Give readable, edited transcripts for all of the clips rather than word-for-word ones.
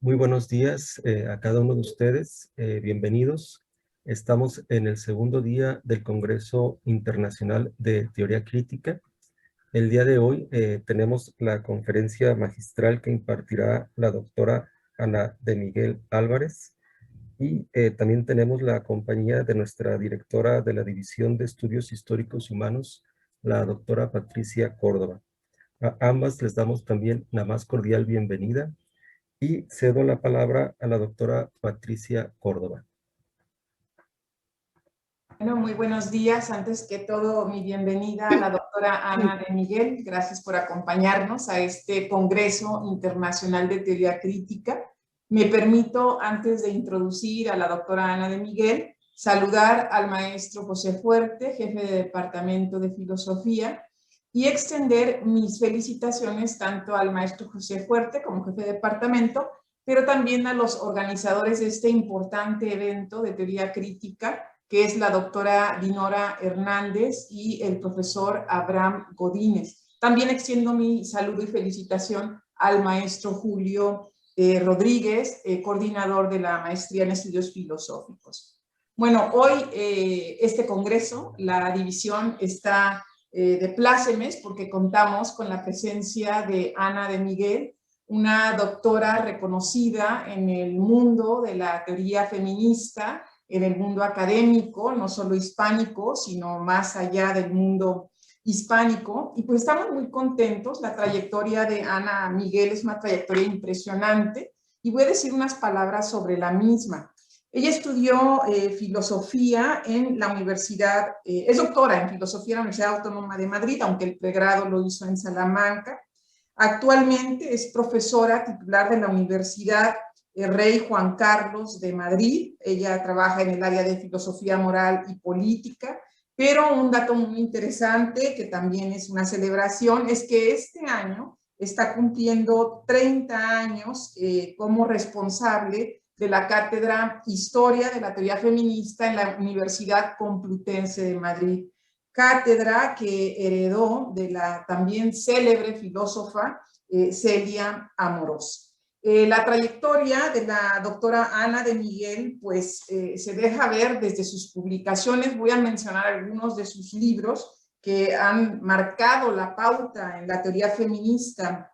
Muy buenos días a cada uno de ustedes. Bienvenidos. Estamos en el segundo día del Congreso Internacional de Teoría Crítica. El día de hoy tenemos la conferencia magistral que impartirá la doctora Ana de Miguel Álvarez y también tenemos la compañía de nuestra directora de la División de Estudios Históricos Humanos, la doctora Patricia Córdoba. A ambas les damos también la más cordial bienvenida y cedo la palabra a la doctora Patricia Córdoba. Bueno, muy buenos días. Antes que todo, mi bienvenida a la doctora Ana de Miguel. Gracias por acompañarnos a este Congreso Internacional de Teoría Crítica. Me permito, antes de introducir a la doctora Ana de Miguel, saludar al maestro José Fuerte, jefe de Departamento de Filosofía, y extender mis felicitaciones tanto al maestro José Fuerte como jefe de departamento, pero también a los organizadores de este importante evento de teoría crítica, que es la doctora Dinora Hernández y el profesor Abraham Godínez. También extiendo mi saludo y felicitación al maestro Julio Rodríguez, coordinador de la maestría en estudios filosóficos. Bueno, hoy este congreso, la división está de plácemes porque contamos con la presencia de Ana de Miguel, una doctora reconocida en el mundo de la teoría feminista, en el mundo académico, no solo hispánico, sino más allá del mundo hispánico. Y pues estamos muy contentos. La trayectoria de Ana Miguel es una trayectoria impresionante y voy a decir unas palabras sobre la misma. Ella estudió filosofía en la universidad, es doctora en filosofía en la Universidad Autónoma de Madrid, aunque el pregrado lo hizo en Salamanca. Actualmente es profesora titular de la Universidad Rey Juan Carlos de Madrid. Ella trabaja en el área de filosofía moral y política, pero un dato muy interesante que también es una celebración es que este año está cumpliendo 30 años como responsable de la cátedra Historia de la Teoría Feminista en la Universidad Complutense de Madrid, cátedra que heredó de la también célebre filósofa Celia Amorós. La trayectoria de la doctora Ana de Miguel pues se deja ver desde sus publicaciones. Voy a mencionar algunos de sus libros que han marcado la pauta en la teoría feminista,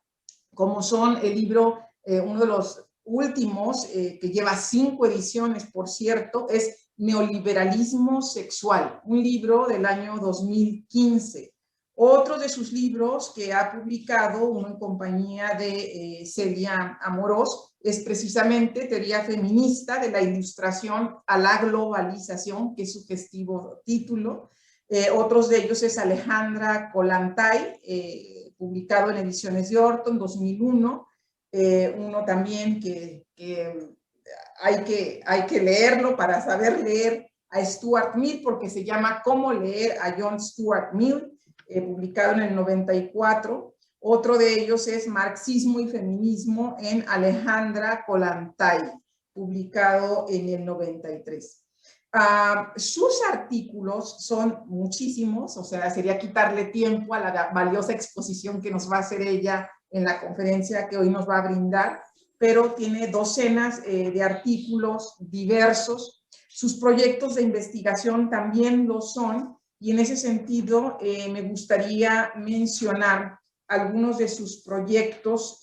como son el libro, uno de los últimos, que lleva 5 ediciones, por cierto, es Neoliberalismo Sexual, un libro del año 2015. Otro de sus libros que ha publicado, uno en compañía de Celia Amorós, es precisamente Teoría Feminista de la Ilustración a la Globalización, que es su sugestivo título. Otros de ellos es Alejandra Kollontai, publicado en Ediciones de Orton, 2001. Uno también que hay que leerlo para saber leer a Stuart Mill, porque se llama Cómo leer a John Stuart Mill, publicado en el 94. Otro de ellos es Marxismo y Feminismo en Alejandra Kollontai, publicado en el 93. Sus artículos son muchísimos, o sea, sería quitarle tiempo a la valiosa exposición que nos va a hacer ella en la conferencia que hoy nos va a brindar, pero tiene docenas de artículos diversos. Sus proyectos de investigación también lo son, y en ese sentido me gustaría mencionar algunos de sus proyectos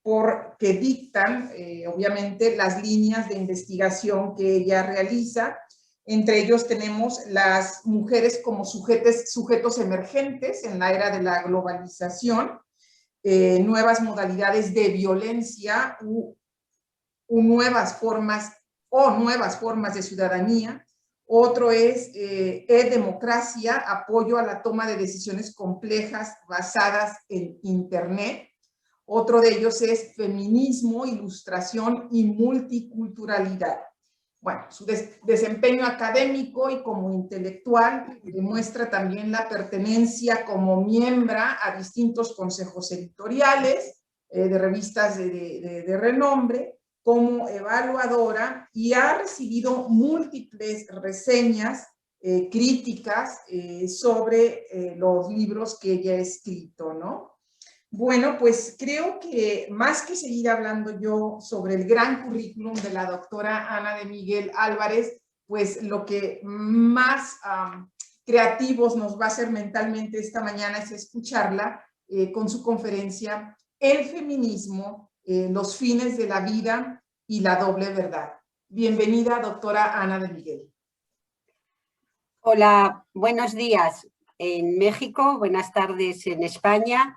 porque dictan, obviamente, las líneas de investigación que ella realiza. Entre ellos tenemos las mujeres como sujetos emergentes en la era de la globalización, nuevas modalidades de violencia nuevas formas de ciudadanía. Otro es democracia, apoyo a la toma de decisiones complejas basadas en Internet. Otro de ellos es feminismo, ilustración y multiculturalidad. Bueno, su desempeño académico y como intelectual demuestra también la pertenencia como miembro a distintos consejos editoriales de revistas de renombre, como evaluadora, y ha recibido múltiples reseñas críticas sobre los libros que ella ha escrito, ¿no? Bueno, pues creo que más que seguir hablando yo sobre el gran currículum de la doctora Ana de Miguel Álvarez, pues lo que más creativos nos va a hacer mentalmente esta mañana es escucharla con su conferencia El feminismo, los fines de la vida y la doble verdad. Bienvenida, doctora Ana de Miguel. Hola, buenos días en México, buenas tardes en España.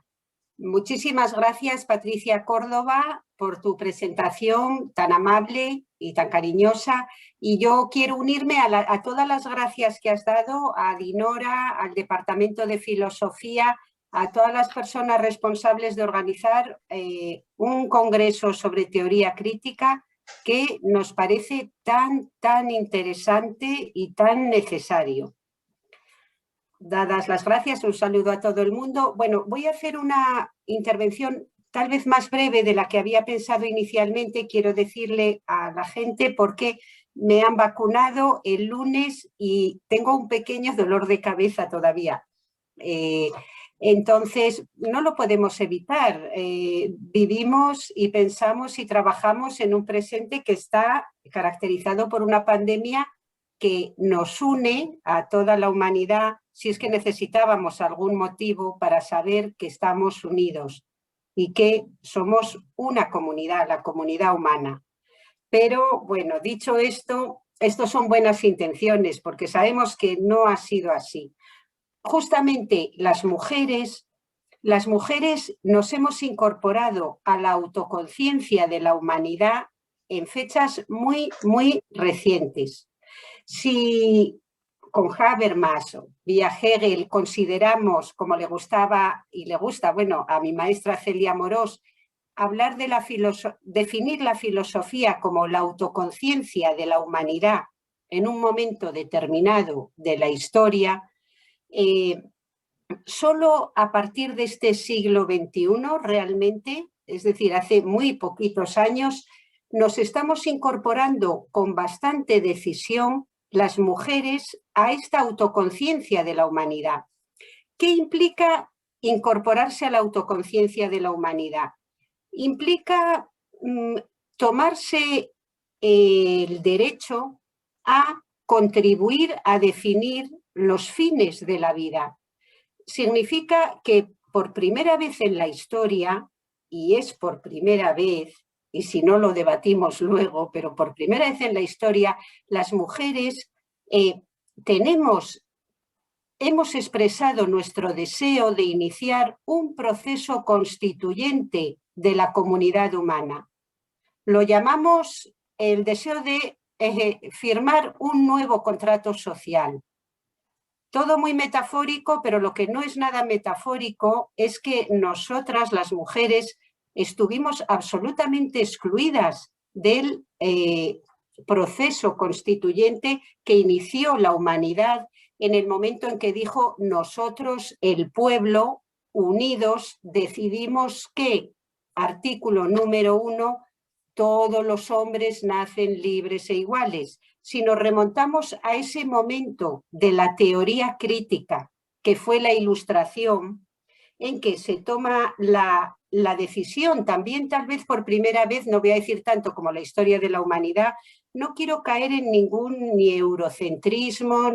Muchísimas gracias, Patricia Córdoba, por tu presentación tan amable y tan cariñosa. Y yo quiero unirme a todas las gracias que has dado a Dinora, al Departamento de Filosofía, a todas las personas responsables de organizar un congreso sobre teoría crítica que nos parece tan interesante y tan necesario. Dadas las gracias, un saludo a todo el mundo. Bueno, voy a hacer una intervención tal vez más breve de la que había pensado inicialmente. Quiero decirle a la gente por qué me han vacunado el lunes y tengo un pequeño dolor de cabeza todavía. Entonces, no lo podemos evitar. Vivimos y pensamos y trabajamos en un presente que está caracterizado por una pandemia que nos une a toda la humanidad, si es que necesitábamos algún motivo para saber que estamos unidos y que somos una comunidad, la comunidad humana. Pero, bueno, dicho esto, estos son buenas intenciones, porque sabemos que no ha sido así. Justamente las mujeres nos hemos incorporado a la autoconciencia de la humanidad en fechas muy recientes. Si con Habermas y a Hegel consideramos, como le gustaba y le gusta, bueno, a mi maestra Celia Morós, hablar de definir la filosofía como la autoconciencia de la humanidad en un momento determinado de la historia, solo a partir de este siglo XXI realmente, es decir, hace muy poquitos años, nos estamos incorporando con bastante decisión las mujeres a esta autoconciencia de la humanidad. ¿Qué implica incorporarse a la autoconciencia de la humanidad? Implica tomarse el derecho a contribuir a definir los fines de la vida. Significa que por primera vez en la historia, y es por primera vez, y si no lo debatimos luego, pero por primera vez en la historia, las mujeres hemos expresado nuestro deseo de iniciar un proceso constituyente de la comunidad humana. Lo llamamos el deseo de firmar un nuevo contrato social. Todo muy metafórico, pero lo que no es nada metafórico es que nosotras, las mujeres, estuvimos absolutamente excluidas del proceso constituyente que inició la humanidad en el momento en que dijo: nosotros, el pueblo, unidos, decidimos que, artículo número 1, todos los hombres nacen libres e iguales. Si nos remontamos a ese momento de la teoría crítica, que fue la Ilustración, en que se toma la decisión, también tal vez por primera vez, no voy a decir tanto como la historia de la humanidad, no quiero caer en ningún ni eurocentrismo,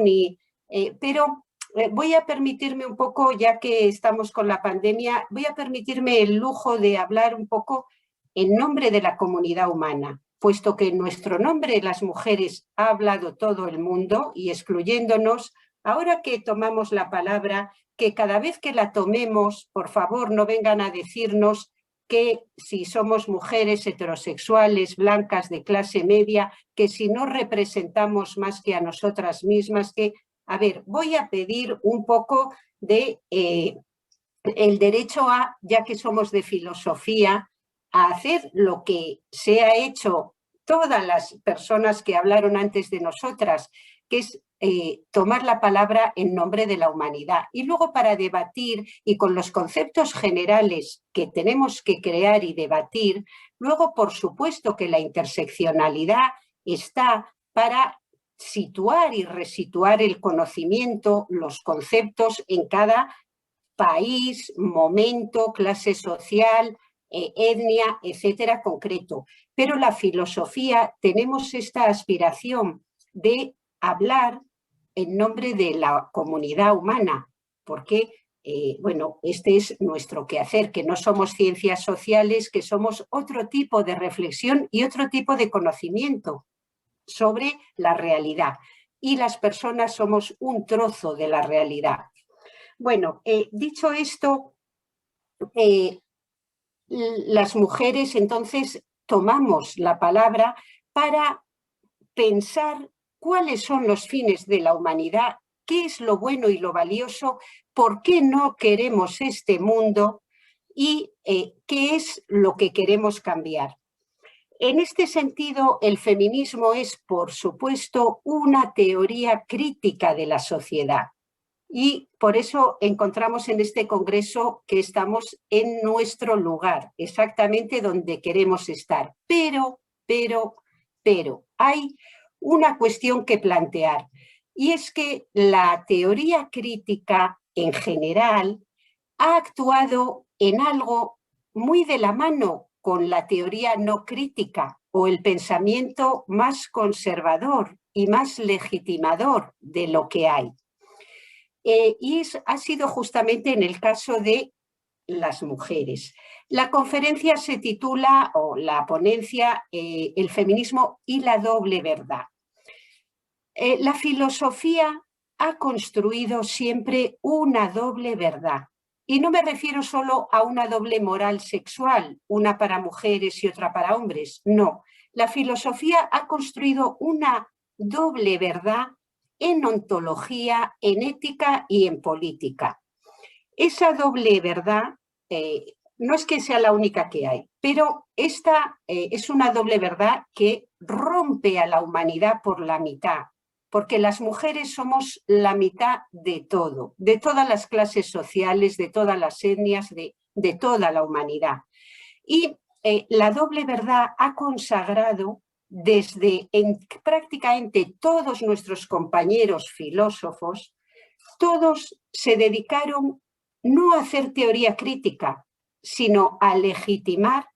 pero voy a permitirme un poco, ya que estamos con la pandemia, voy a permitirme el lujo de hablar un poco en nombre de la comunidad humana, puesto que en nuestro nombre las mujeres ha hablado todo el mundo y excluyéndonos, ahora que tomamos la palabra, que cada vez que la tomemos, por favor, no vengan a decirnos que si somos mujeres heterosexuales, blancas, de clase media, que si no representamos más que a nosotras mismas, que, a ver, voy a pedir un poco de el derecho a, ya que somos de filosofía, a hacer lo que se ha hecho todas las personas que hablaron antes de nosotras, que es tomar la palabra en nombre de la humanidad. Y luego para debatir y con los conceptos generales que tenemos que crear y debatir, luego por supuesto que la interseccionalidad está para situar y resituar el conocimiento, los conceptos en cada país, momento, clase social, etnia, etcétera, concreto. Pero la filosofía tenemos esta aspiración de hablar en nombre de la comunidad humana, porque bueno, este es nuestro quehacer, que no somos ciencias sociales, que somos otro tipo de reflexión y otro tipo de conocimiento sobre la realidad. Y las personas somos un trozo de la realidad. Bueno, dicho esto, las mujeres entonces tomamos la palabra para pensar cuáles son los fines de la humanidad, qué es lo bueno y lo valioso, por qué no queremos este mundo y qué es lo que queremos cambiar. En este sentido, el feminismo es, por supuesto, una teoría crítica de la sociedad. Y por eso encontramos en este congreso que estamos en nuestro lugar, exactamente donde queremos estar. Pero, hay una cuestión que plantear, y es que la teoría crítica en general ha actuado en algo muy de la mano con la teoría no crítica o el pensamiento más conservador y más legitimador de lo que hay. Ha sido justamente en el caso de las mujeres. La conferencia se titula, o la ponencia, El feminismo y la doble verdad. La filosofía ha construido siempre una doble verdad. Y no me refiero solo a una doble moral sexual, una para mujeres y otra para hombres. No, la filosofía ha construido una doble verdad en ontología, en ética y en política. Esa doble verdad no es que sea la única que hay, pero esta es una doble verdad que rompe a la humanidad por la mitad, porque las mujeres somos la mitad de todo, de todas las clases sociales, de todas las etnias, de toda la humanidad. Y la doble verdad ha consagrado desde prácticamente todos nuestros compañeros filósofos, todos se dedicaron no a hacer teoría crítica, sino a legitimar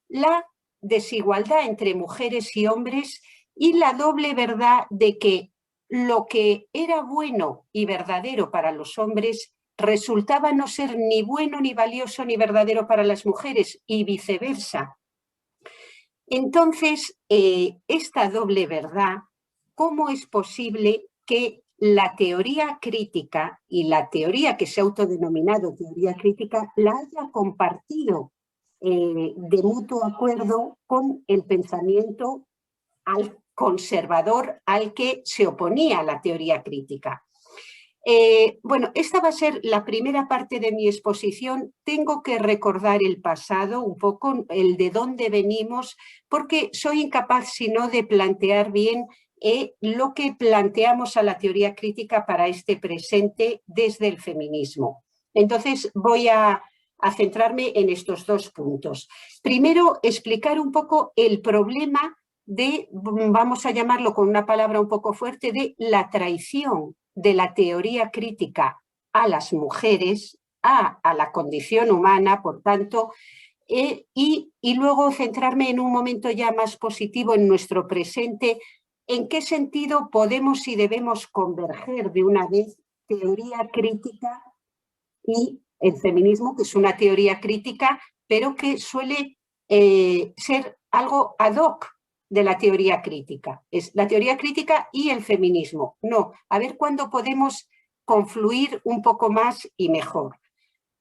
la desigualdad entre mujeres y hombres y la doble verdad de que lo que era bueno y verdadero para los hombres resultaba no ser ni bueno, ni valioso, ni verdadero para las mujeres, y viceversa. Entonces, esta doble verdad, ¿cómo es posible que la teoría crítica y la teoría que se ha autodenominado teoría crítica la haya compartido de mutuo acuerdo con el pensamiento conservador al que se oponía la teoría crítica? Bueno, esta va a ser la primera parte de mi exposición. Tengo que recordar el pasado, un poco el de dónde venimos, porque soy incapaz, si no, de plantear bien lo que planteamos a la teoría crítica para este presente desde el feminismo. Entonces voy a centrarme en estos dos puntos. Primero, explicar un poco el problema de, vamos a llamarlo con una palabra un poco fuerte, de la traición de la teoría crítica a las mujeres, a la condición humana, por tanto, y luego centrarme en un momento ya más positivo en nuestro presente, en qué sentido podemos y debemos converger de una vez teoría crítica y el feminismo, que es una teoría crítica, pero que suele ser algo ad hoc de la teoría crítica. Es la teoría crítica y el feminismo. No, a ver cuándo podemos confluir un poco más y mejor.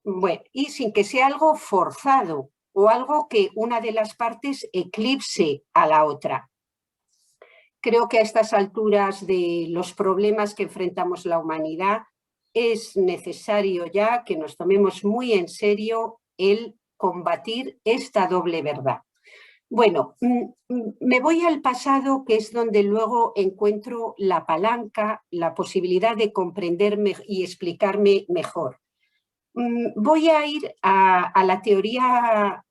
Bueno, y sin que sea algo forzado o algo que una de las partes eclipse a la otra. Creo que a estas alturas de los problemas que enfrentamos la humanidad es necesario ya que nos tomemos muy en serio el combatir esta doble verdad. Bueno, me voy al pasado, que es donde luego encuentro la palanca, la posibilidad de comprenderme y explicarme mejor. Voy a ir a la teoría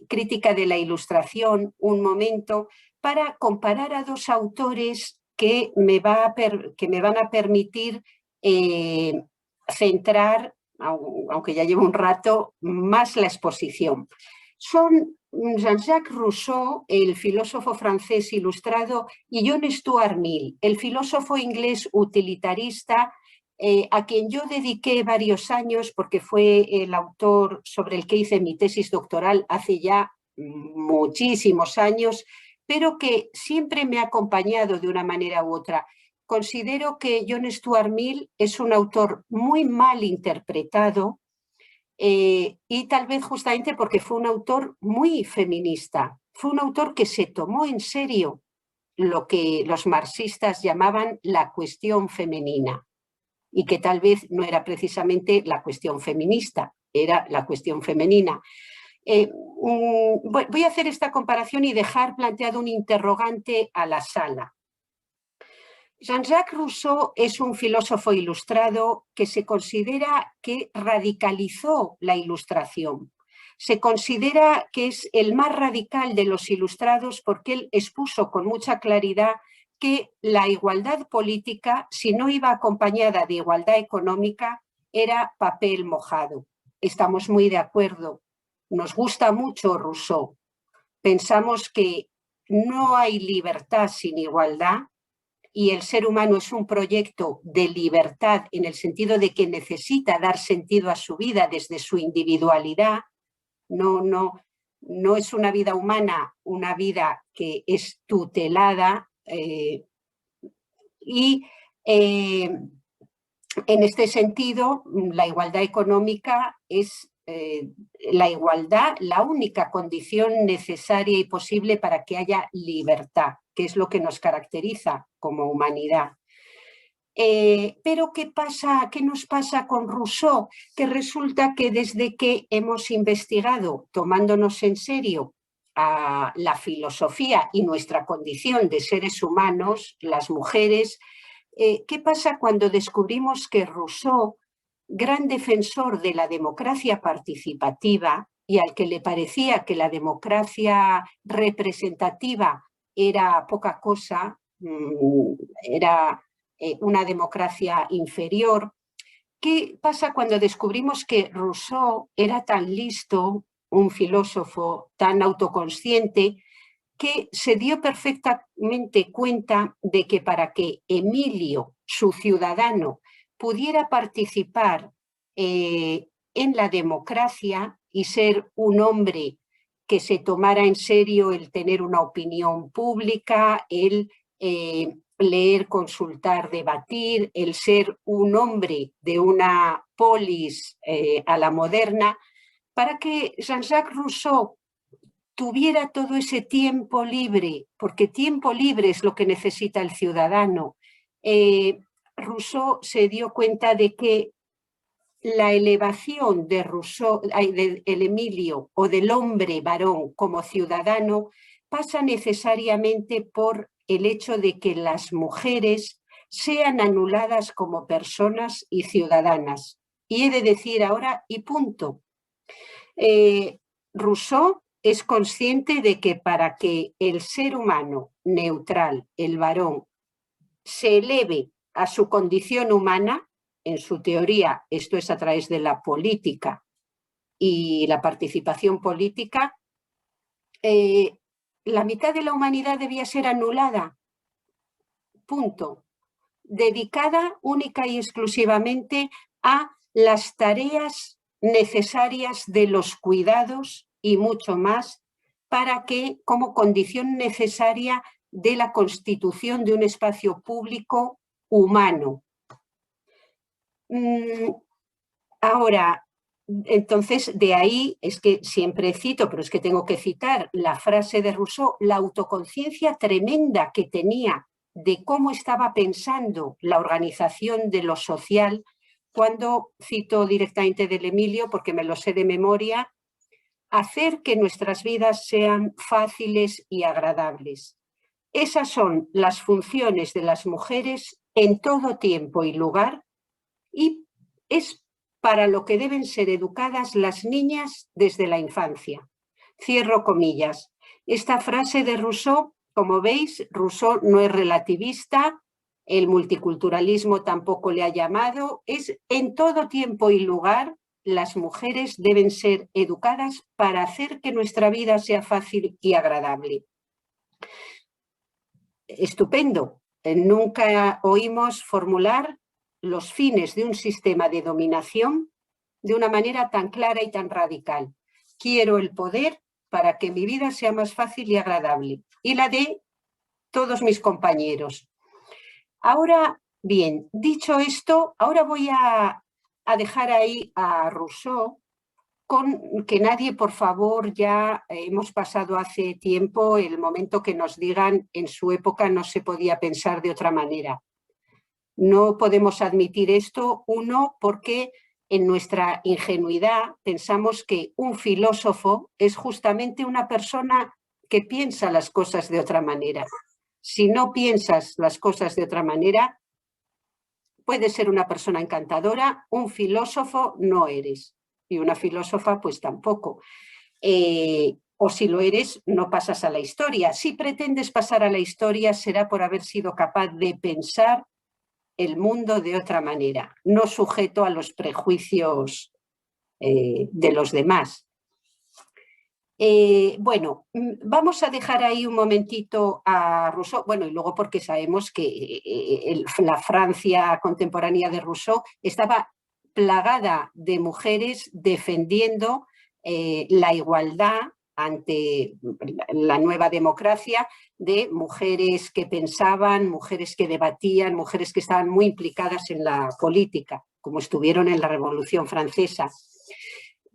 crítica de la Ilustración un momento para comparar a dos autores que me van a permitir centrar aunque ya llevo un rato, más la exposición. Son Jean-Jacques Rousseau, el filósofo francés ilustrado, y John Stuart Mill, el filósofo inglés utilitarista, a quien yo dediqué varios años porque fue el autor sobre el que hice mi tesis doctoral hace ya muchísimos años, pero que siempre me ha acompañado de una manera u otra. Considero que John Stuart Mill es un autor muy mal interpretado, y tal vez justamente porque fue un autor muy feminista. Fue un autor que se tomó en serio lo que los marxistas llamaban la cuestión femenina, y que tal vez no era precisamente la cuestión feminista, era la cuestión femenina. Voy a hacer esta comparación y dejar planteado un interrogante a la sala. Jean-Jacques Rousseau es un filósofo ilustrado que se considera que radicalizó la Ilustración. Se considera que es el más radical de los ilustrados porque él expuso con mucha claridad que la igualdad política, si no iba acompañada de igualdad económica, era papel mojado. Estamos muy de acuerdo. Nos gusta mucho Rousseau. Pensamos que no hay libertad sin igualdad, y el ser humano es un proyecto de libertad en el sentido de que necesita dar sentido a su vida desde su individualidad. No es una vida humana, una vida que es tutelada, y en este sentido la igualdad económica es la única condición necesaria y posible para que haya libertad, que es lo que nos caracteriza como humanidad. Pero ¿qué nos pasa con Rousseau? Que resulta que desde que hemos investigado, tomándonos en serio a la filosofía y nuestra condición de seres humanos, las mujeres, ¿qué pasa cuando descubrimos que Rousseau, gran defensor de la democracia participativa y al que le parecía que la democracia representativa era poca cosa, era una democracia inferior? ¿Qué pasa cuando descubrimos que Rousseau era tan listo, un filósofo tan autoconsciente, que se dio perfectamente cuenta de que para que Emilio, su ciudadano, pudiera participar en la democracia y ser un hombre que se tomara en serio el tener una opinión pública, el leer, consultar, debatir, el ser un hombre de una polis a la moderna, para que Jean-Jacques Rousseau tuviera todo ese tiempo libre, porque tiempo libre es lo que necesita el ciudadano. Rousseau se dio cuenta de que la elevación de Rousseau, del Emilio o del hombre varón como ciudadano pasa necesariamente por el hecho de que las mujeres sean anuladas como personas y ciudadanas. Y he de decir ahora, y punto. Rousseau es consciente de que para que el ser humano neutral, el varón, se eleve a su condición humana, en su teoría esto es a través de la política y la participación política, la mitad de la humanidad debía ser anulada, punto, dedicada única y exclusivamente a las tareas necesarias de los cuidados y mucho más, para que, como condición necesaria de la constitución de un espacio público humano. Ahora, entonces, de ahí es que siempre cito, pero es que tengo que citar la frase de Rousseau, la autoconciencia tremenda que tenía de cómo estaba pensando la organización de lo social, cuando cito directamente del Emilio, porque me lo sé de memoria: hacer que nuestras vidas sean fáciles y agradables. Esas son las funciones de las mujeres en todo tiempo y lugar, y es para lo que deben ser educadas las niñas desde la infancia. Cierro comillas. Esta frase de Rousseau, como veis, Rousseau no es relativista, el multiculturalismo tampoco le ha llamado. Es en todo tiempo y lugar, las mujeres deben ser educadas para hacer que nuestra vida sea fácil y agradable. Estupendo. Nunca oímos formular los fines de un sistema de dominación de una manera tan clara y tan radical. Quiero el poder para que mi vida sea más fácil y agradable, y la de todos mis compañeros. Ahora, bien, dicho esto, ahora voy a dejar ahí a Rousseau, con que nadie, por favor, ya hemos pasado hace tiempo el momento que nos digan en su época no se podía pensar de otra manera. No podemos admitir esto, uno, porque en nuestra ingenuidad pensamos que un filósofo es justamente una persona que piensa las cosas de otra manera. Si no piensas las cosas de otra manera, puedes ser una persona encantadora, un filósofo no eres. Y una filósofa, pues tampoco. O si lo eres, no pasas a la historia. Si pretendes pasar a la historia, será por haber sido capaz de pensar el mundo de otra manera, no sujeto a los prejuicios de los demás. Bueno, vamos a dejar ahí un momentito a Rousseau, bueno, y luego porque sabemos que la Francia contemporánea de Rousseau estaba plagada de mujeres defendiendo la igualdad ante la nueva democracia, de mujeres que pensaban, mujeres que debatían, mujeres que estaban muy implicadas en la política, como estuvieron en la Revolución Francesa.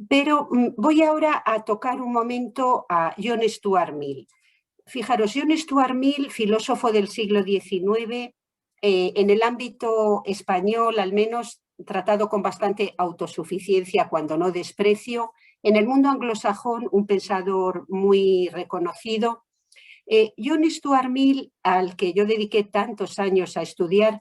Pero voy ahora a tocar un momento a John Stuart Mill. Fijaros, John Stuart Mill, filósofo del siglo XIX, en el ámbito español al menos tratado con bastante autosuficiencia, cuando no desprecio. En el mundo anglosajón, un pensador muy reconocido. John Stuart Mill, al que yo dediqué tantos años a estudiar,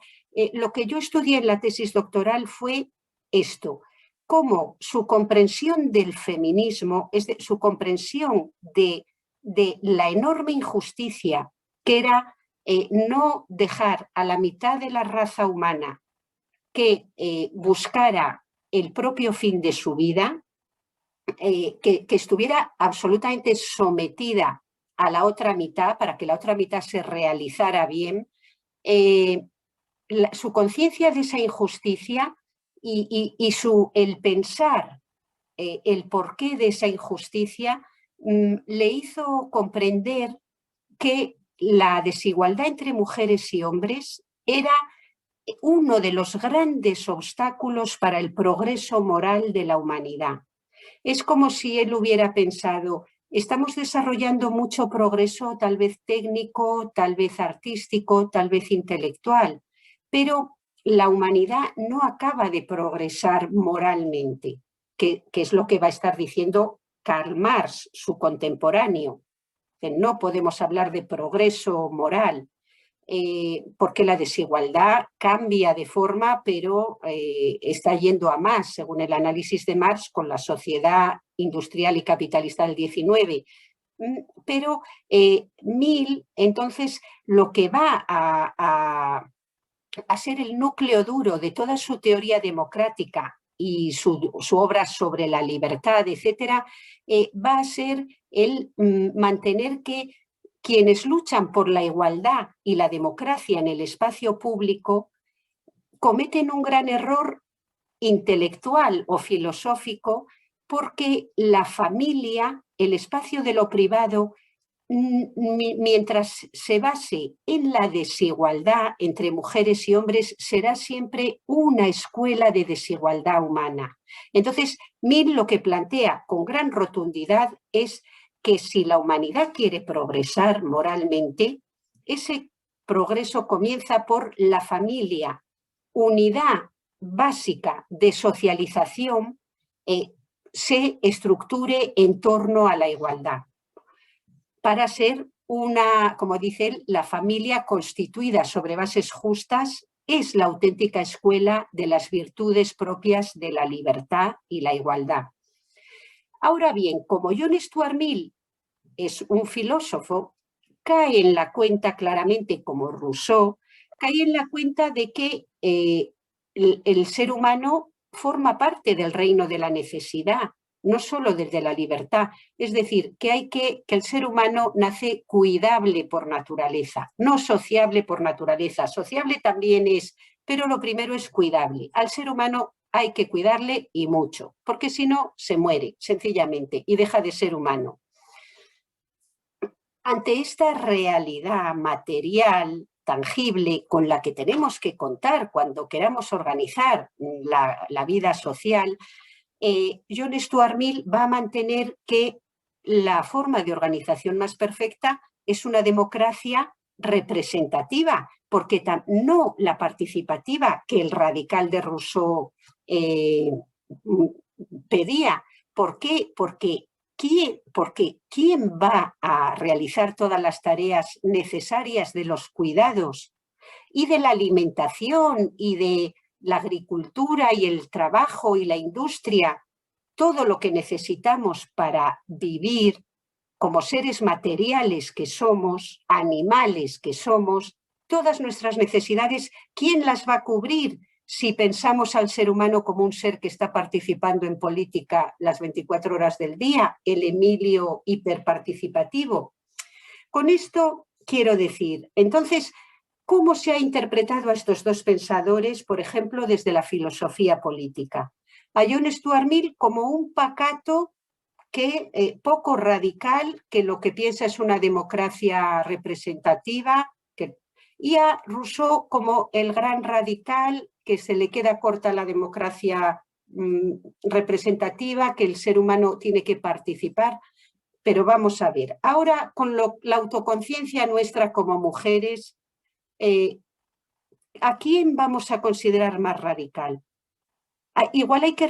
lo que yo estudié en la tesis doctoral fue esto: cómo su comprensión del feminismo, su comprensión de la enorme injusticia que era no dejar a la mitad de la raza humana que buscara el propio fin de su vida, que estuviera absolutamente sometida a la otra mitad para que la otra mitad se realizara bien, su conciencia de esa injusticia y el pensar el porqué de esa injusticia le hizo comprender que la desigualdad entre mujeres y hombres era uno de los grandes obstáculos para el progreso moral de la humanidad. Es como si él hubiera pensado: estamos desarrollando mucho progreso, tal vez técnico, tal vez artístico, tal vez intelectual, pero la humanidad no acaba de progresar moralmente, que es lo que va a estar diciendo Karl Marx, su contemporáneo. Que no podemos hablar de progreso moral, porque la desigualdad cambia de forma, pero está yendo a más, según el análisis de Marx, con la sociedad industrial y capitalista del XIX. Pero Mill, entonces, lo que va a ser el núcleo duro de toda su teoría democrática y su obra sobre la libertad, etcétera, va a ser el mantener que quienes luchan por la igualdad y la democracia en el espacio público cometen un gran error intelectual o filosófico, porque la familia, el espacio de lo privado, mientras se base en la desigualdad entre mujeres y hombres, será siempre una escuela de desigualdad humana. Entonces, Mill lo que plantea con gran rotundidad es que si la humanidad quiere progresar moralmente, ese progreso comienza por la familia, unidad básica de socialización, se estructure en torno a la igualdad, para ser una, como dice él, la familia constituida sobre bases justas es la auténtica escuela de las virtudes propias de la libertad y la igualdad. Ahora bien, como John Stuart Mill es un filósofo, cae en la cuenta claramente, como Rousseau, caí en la cuenta de que el ser humano forma parte del reino de la necesidad, no solo desde la libertad. Es decir, que el ser humano nace cuidable por naturaleza, no sociable por naturaleza. Sociable también es, pero lo primero es cuidable. Al ser humano hay que cuidarle y mucho, porque si no se muere sencillamente y deja de ser humano. Ante esta realidad material, tangible, con la que tenemos que contar cuando queramos organizar la vida social, John Stuart Mill va a mantener que la forma de organización más perfecta es una democracia representativa, porque no la participativa que el radical de Rousseau pedía. ¿Por qué? Porque ¿quién va a realizar todas las tareas necesarias de los cuidados y de la alimentación y de la agricultura y el trabajo y la industria, todo lo que necesitamos para vivir como seres materiales que somos, animales que somos, todas nuestras necesidades, ¿quién las va a cubrir si pensamos al ser humano como un ser que está participando en política las 24 horas del día, el Emilio hiperparticipativo? Con esto quiero decir, entonces, ¿cómo se ha interpretado a estos dos pensadores, por ejemplo, desde la filosofía política? A John Stuart Mill como un pacato poco radical, que lo que piensa es una democracia representativa, y a Rousseau como el gran radical, que se le queda corta la democracia representativa, que el ser humano tiene que participar. Pero vamos a ver, ahora con la autoconciencia nuestra como mujeres, ¿a quién vamos a considerar más radical? Igual hay que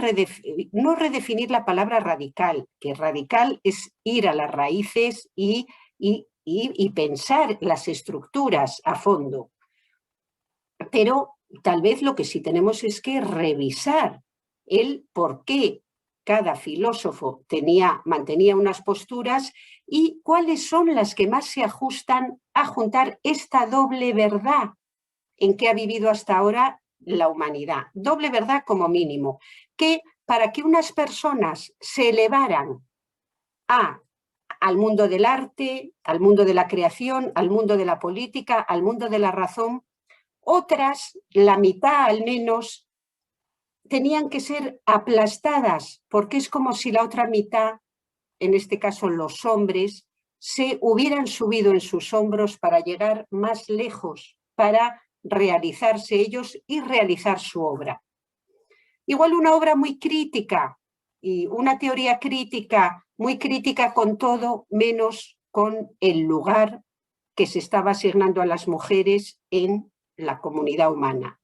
no redefinir la palabra radical, que radical es ir a las raíces y pensar las estructuras a fondo. Pero tal vez lo que sí tenemos es que revisar el por qué cada filósofo mantenía unas posturas y cuáles son las que más se ajustan a juntar esta doble verdad en que ha vivido hasta ahora la humanidad. Doble verdad como mínimo, que para que unas personas se elevaran al mundo del arte, al mundo de la creación, al mundo de la política, al mundo de la razón, otras, la mitad al menos, tenían que ser aplastadas, porque es como si la otra mitad, en este caso los hombres, se hubieran subido en sus hombros para llegar más lejos, para realizarse ellos y realizar su obra. Igual una obra muy crítica y una teoría crítica, muy crítica con todo, menos con el lugar que se estaba asignando a las mujeres en la comunidad humana.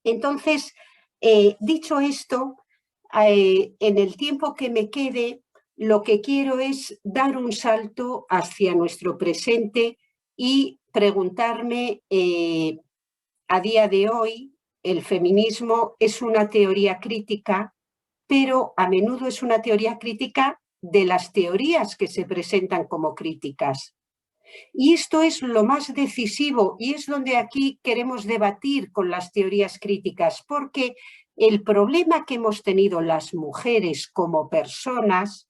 Entonces, dicho esto, en el tiempo que me quede, lo que quiero es dar un salto hacia nuestro presente y preguntarme, a día de hoy, el feminismo es una teoría crítica, pero a menudo es una teoría crítica de las teorías que se presentan como críticas. Y esto es lo más decisivo y es donde aquí queremos debatir con las teorías críticas, porque el problema que hemos tenido las mujeres como personas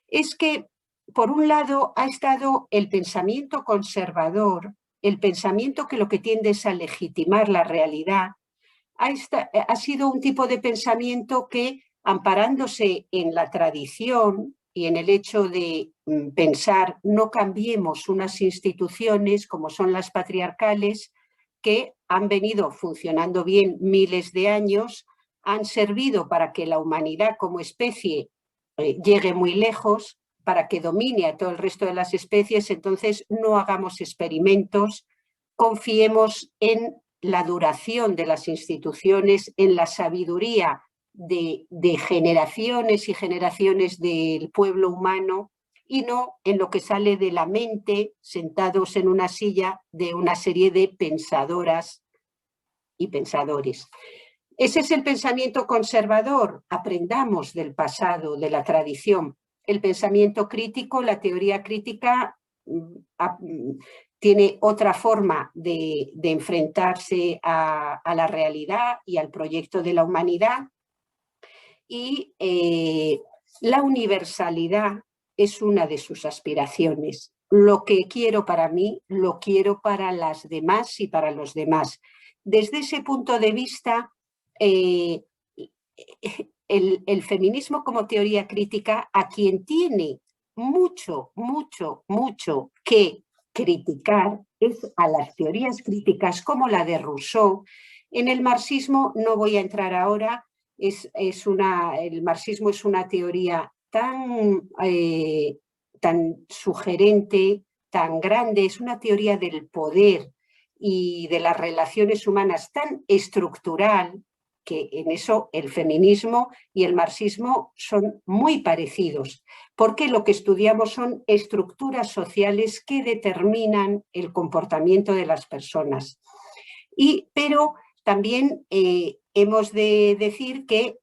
es que, por un lado, ha estado el pensamiento conservador, el pensamiento que lo que tiende es a legitimar la realidad, ha sido un tipo de pensamiento que, amparándose en la tradición y en el hecho de pensar no cambiemos unas instituciones como son las patriarcales, que han venido funcionando bien miles de años, han servido para que la humanidad como especie llegue muy lejos, para que domine a todo el resto de las especies. Entonces no hagamos experimentos, confiemos en la duración de las instituciones, en la sabiduría de generaciones y generaciones del pueblo humano, y no en lo que sale de la mente, sentados en una silla de una serie de pensadoras y pensadores. Ese es el pensamiento conservador. Aprendamos del pasado, de la tradición. El pensamiento crítico, la teoría crítica, tiene otra forma de enfrentarse a la realidad y al proyecto de la humanidad. Y la universalidad es una de sus aspiraciones. Lo que quiero para mí, lo quiero para las demás y para los demás. Desde ese punto de vista, el feminismo como teoría crítica, a quien tiene mucho que criticar es a las teorías críticas como la de Rousseau. En el marxismo no voy a entrar ahora. El marxismo es una teoría tan sugerente, tan grande, es una teoría del poder y de las relaciones humanas tan estructural, que en eso el feminismo y el marxismo son muy parecidos, porque lo que estudiamos son estructuras sociales que determinan el comportamiento de las personas. Pero también hemos de decir que,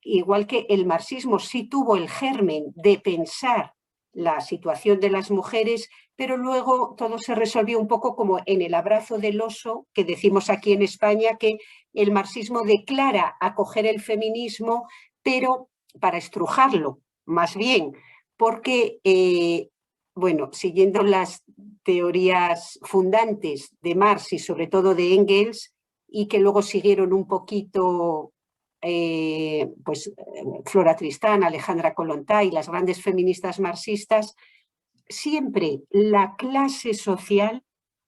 igual que el marxismo sí tuvo el germen de pensar la situación de las mujeres, pero luego todo se resolvió un poco como en el abrazo del oso, que decimos aquí en España, que el marxismo declara acoger el feminismo, pero para estrujarlo, más bien, porque, bueno, siguiendo las teorías fundantes de Marx y sobre todo de Engels, y que luego siguieron un poquito pues Flora Tristán, Alejandra Kollontai, las grandes feministas marxistas, siempre la clase social,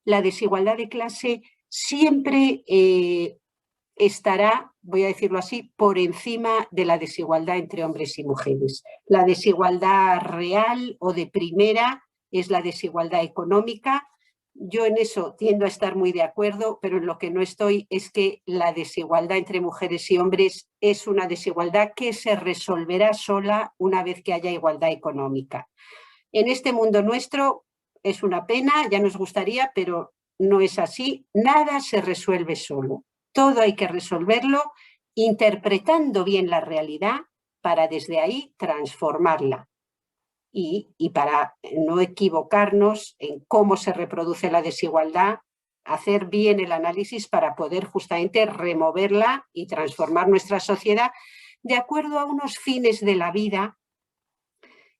la desigualdad de clase, siempre estará, voy a decirlo así, por encima de la desigualdad entre hombres y mujeres. La desigualdad real o de primera es la desigualdad económica. Yo en eso tiendo a estar muy de acuerdo, pero en lo que no estoy es que la desigualdad entre mujeres y hombres es una desigualdad que se resolverá sola una vez que haya igualdad económica. En este mundo nuestro es una pena, ya nos gustaría, pero no es así. Nada se resuelve solo. Todo hay que resolverlo interpretando bien la realidad para desde ahí transformarla. Y para no equivocarnos en cómo se reproduce la desigualdad, hacer bien el análisis para poder justamente removerla y transformar nuestra sociedad de acuerdo a unos fines de la vida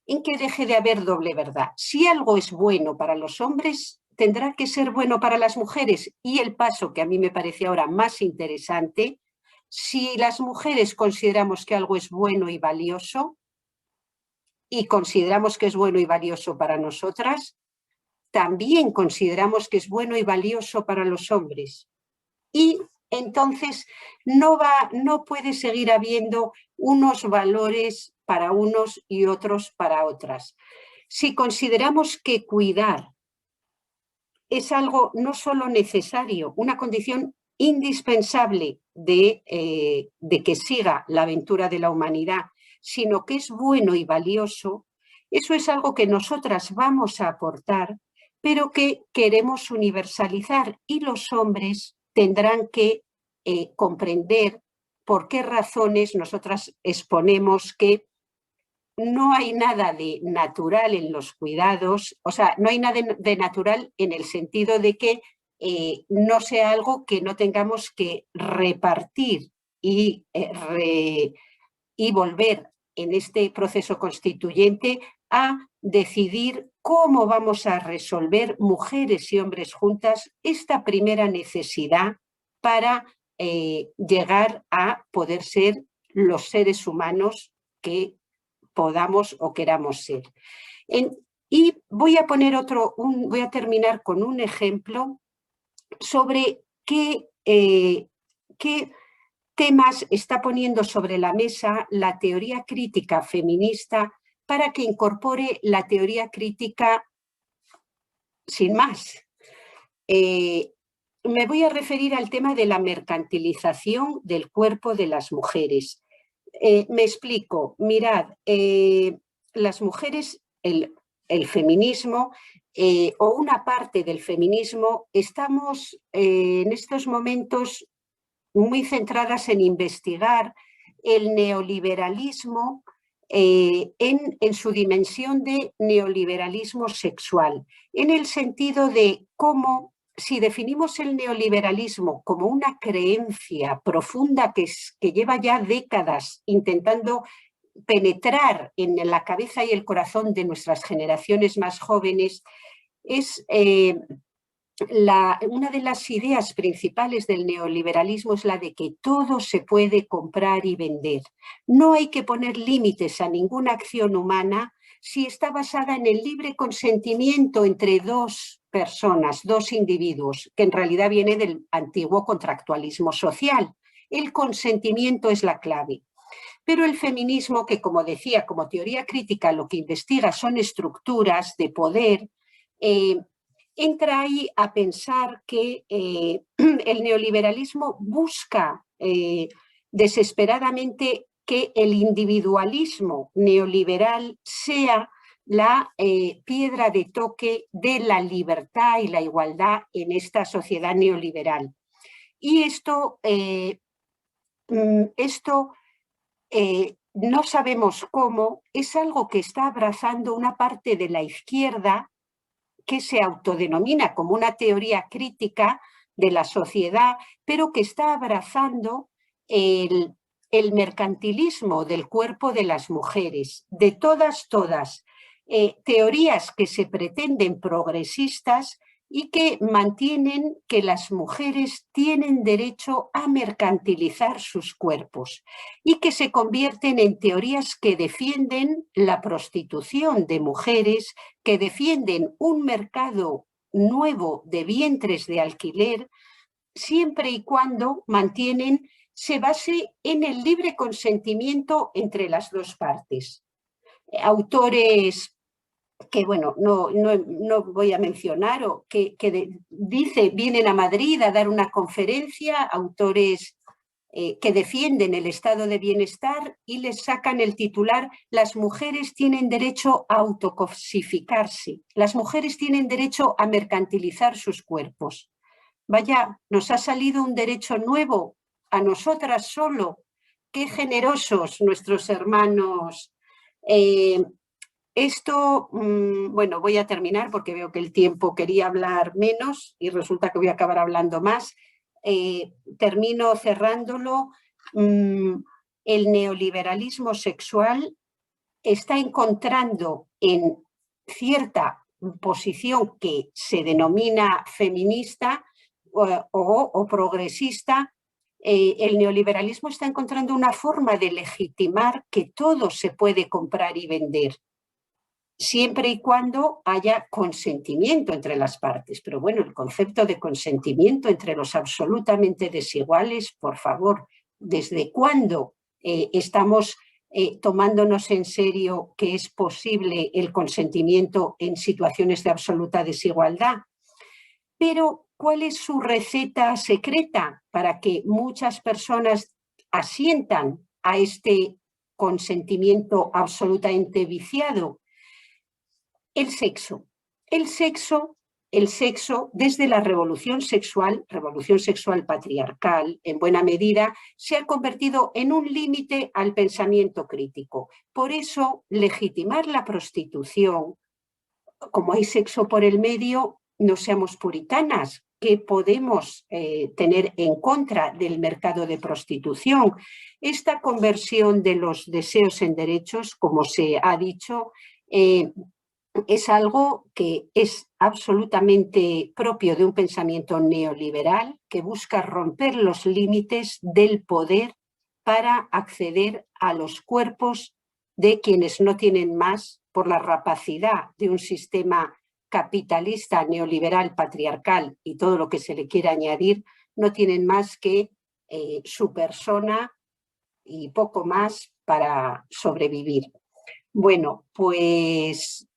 en que deje de haber doble verdad. Si algo es bueno para los hombres, tendrá que ser bueno para las mujeres. Y el paso que a mí me parece ahora más interesante, si las mujeres consideramos que algo es bueno y valioso, y consideramos que es bueno y valioso para nosotras, también consideramos que es bueno y valioso para los hombres. Y entonces no puede seguir habiendo unos valores para unos y otros para otras. Si consideramos que cuidar es algo no solo necesario, una condición indispensable de que siga la aventura de la humanidad, sino que es bueno y valioso, eso es algo que nosotras vamos a aportar, pero que queremos universalizar, y los hombres tendrán que comprender por qué razones nosotras exponemos que no hay nada de natural en los cuidados, o sea, no hay nada de natural en el sentido de que no sea algo que no tengamos que repartir y volver en este proceso constituyente a decidir cómo vamos a resolver mujeres y hombres juntas esta primera necesidad para llegar a poder ser los seres humanos que podamos o queramos ser. Y voy a poner voy a terminar con un ejemplo sobre qué temas está poniendo sobre la mesa la teoría crítica feminista para que incorpore la teoría crítica sin más. Me voy a referir al tema de la mercantilización del cuerpo de las mujeres. Me explico. Mirad, las mujeres, el feminismo o una parte del feminismo, estamos en estos momentos muy centradas en investigar el neoliberalismo en su dimensión de neoliberalismo sexual, en el sentido de cómo, si definimos el neoliberalismo como una creencia profunda que lleva ya décadas intentando penetrar en la cabeza y el corazón de nuestras generaciones más jóvenes, es una de las ideas principales del neoliberalismo es la de que todo se puede comprar y vender. No hay que poner límites a ninguna acción humana si está basada en el libre consentimiento entre dos personas, dos individuos, que en realidad viene del antiguo contractualismo social. El consentimiento es la clave. Pero el feminismo, que como decía, como teoría crítica, lo que investiga son estructuras de poder, entra ahí a pensar que el neoliberalismo busca desesperadamente que el individualismo neoliberal sea la piedra de toque de la libertad y la igualdad en esta sociedad neoliberal. Y esto no sabemos cómo, es algo que está abrazando una parte de la izquierda que se autodenomina como una teoría crítica de la sociedad, pero que está abrazando el mercantilismo del cuerpo de las mujeres, de todas, teorías que se pretenden progresistas y que mantienen que las mujeres tienen derecho a mercantilizar sus cuerpos y que se convierten en teorías que defienden la prostitución de mujeres, que defienden un mercado nuevo de vientres de alquiler, siempre y cuando se base en el libre consentimiento entre las dos partes. Autores que, bueno, no voy a mencionar, o que vienen a Madrid a dar una conferencia, autores que defienden el estado de bienestar y les sacan el titular: las mujeres tienen derecho a autocosificarse, las mujeres tienen derecho a mercantilizar sus cuerpos. Vaya, nos ha salido un derecho nuevo a nosotras solo. Qué generosos nuestros hermanos. Bueno, voy a terminar porque veo que el tiempo, quería hablar menos y resulta que voy a acabar hablando más. Termino cerrándolo. El neoliberalismo sexual está encontrando en cierta posición que se denomina feminista o progresista, el neoliberalismo está encontrando una forma de legitimar que todo se puede comprar y vender, siempre y cuando haya consentimiento entre las partes. Pero bueno, el concepto de consentimiento entre los absolutamente desiguales, por favor, ¿desde cuándo estamos tomándonos en serio que es posible el consentimiento en situaciones de absoluta desigualdad? Pero, ¿cuál es su receta secreta para que muchas personas asientan a este consentimiento absolutamente viciado? El sexo. El sexo desde la revolución sexual patriarcal, en buena medida, se ha convertido en un límite al pensamiento crítico. Por eso, legitimar la prostitución, como hay sexo por el medio, no seamos puritanas. ¿Qué podemos tener en contra del mercado de prostitución? Esta conversión de los deseos en derechos, como se ha dicho, es algo que es absolutamente propio de un pensamiento neoliberal que busca romper los límites del poder para acceder a los cuerpos de quienes no tienen más por la rapacidad de un sistema capitalista, neoliberal, patriarcal y todo lo que se le quiera añadir, no tienen más que su persona y poco más para sobrevivir. Bueno, pues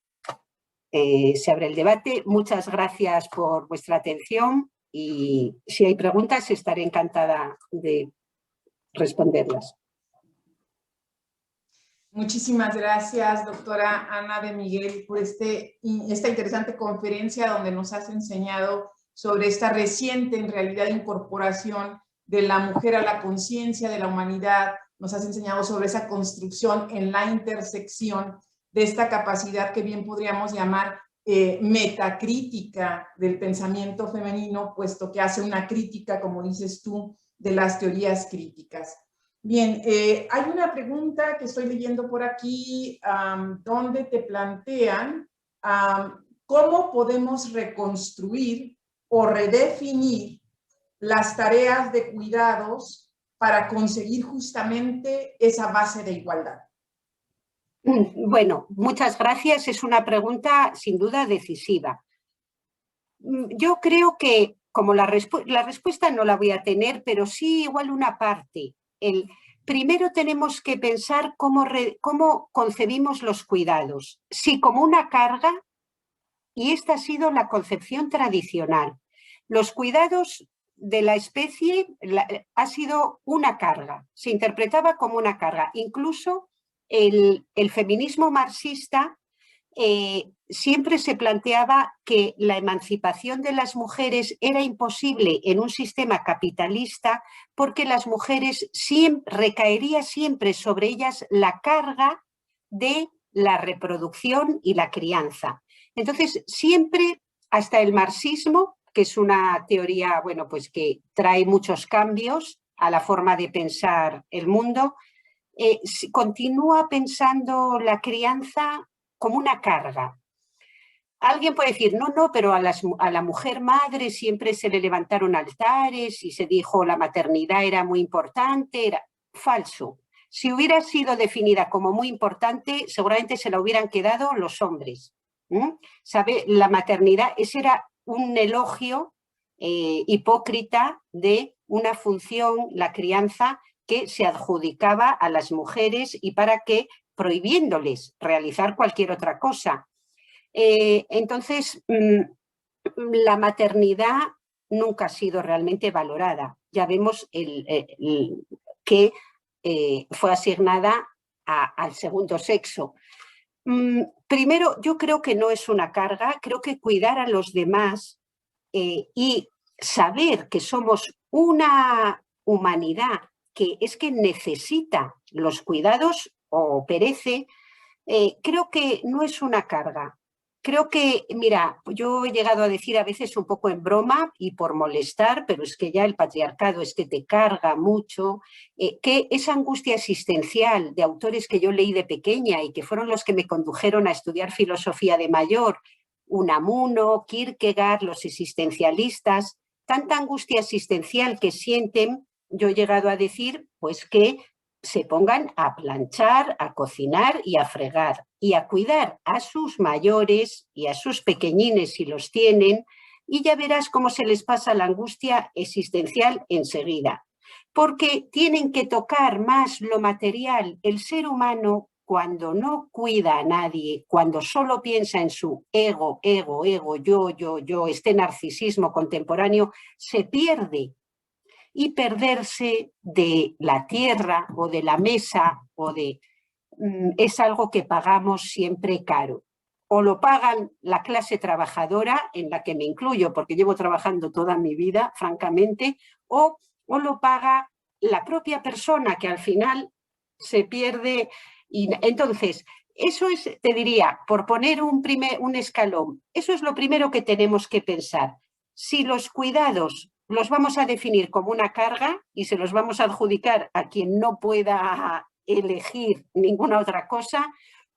se abre el debate. Muchas gracias por vuestra atención y si hay preguntas estaré encantada de responderlas. Muchísimas gracias, doctora Ana de Miguel, por esta interesante conferencia donde nos has enseñado sobre esta reciente, en realidad, incorporación de la mujer a la conciencia de la humanidad, nos has enseñado sobre esa construcción en la intersección de esta capacidad que bien podríamos llamar metacrítica del pensamiento femenino, puesto que hace una crítica, como dices tú, de las teorías críticas. Bien, hay una pregunta que estoy leyendo por aquí, donde te plantean cómo podemos reconstruir o redefinir las tareas de cuidados para conseguir justamente esa base de igualdad. Bueno, muchas gracias. Es una pregunta sin duda decisiva. Yo creo que, como la respuesta no la voy a tener, pero sí igual una parte. Primero tenemos que pensar cómo concebimos los cuidados. Si como una carga, y esta ha sido la concepción tradicional. Los cuidados de la especie ha sido una carga, se interpretaba como una carga. Incluso el feminismo marxista siempre se planteaba que la emancipación de las mujeres era imposible en un sistema capitalista porque las mujeres recaería siempre sobre ellas la carga de la reproducción y la crianza. Entonces, siempre, hasta el marxismo, que es una teoría, bueno, pues que trae muchos cambios a la forma de pensar el mundo, continúa pensando la crianza como una carga. Alguien puede decir, no, pero a la mujer madre siempre se le levantaron altares y se dijo la maternidad era muy importante. Era falso. Si hubiera sido definida como muy importante, seguramente se la hubieran quedado los hombres. ¿Sabe? La maternidad, ese era un elogio hipócrita de una función, la crianza, que se adjudicaba a las mujeres y para que prohibiéndoles realizar cualquier otra cosa. Entonces, la maternidad nunca ha sido realmente valorada. Ya vemos que fue asignada al segundo sexo. Primero, yo creo que no es una carga, creo que cuidar a los demás y saber que somos una humanidad que es que necesita los cuidados o perece, creo que no es una carga. Creo que, mira, yo he llegado a decir a veces un poco en broma y por molestar, pero es que ya el patriarcado es que te carga mucho, que esa angustia existencial de autores que yo leí de pequeña y que fueron los que me condujeron a estudiar filosofía de mayor, Unamuno, Kierkegaard, los existencialistas, tanta angustia existencial que sienten, yo he llegado a decir, pues que se pongan a planchar, a cocinar y a fregar y a cuidar a sus mayores y a sus pequeñines si los tienen, y ya verás cómo se les pasa la angustia existencial enseguida. Porque tienen que tocar más lo material. El ser humano, cuando no cuida a nadie, cuando solo piensa en su ego, yo, este narcisismo contemporáneo, se pierde. Y perderse de la tierra o de la mesa es algo que pagamos siempre caro. O lo pagan la clase trabajadora, en la que me incluyo porque llevo trabajando toda mi vida, francamente, o lo paga la propia persona que al final se pierde. Y entonces, eso es, te diría, por poner un escalón, eso es lo primero que tenemos que pensar. Si los cuidados los vamos a definir como una carga y se los vamos a adjudicar a quien no pueda elegir ninguna otra cosa,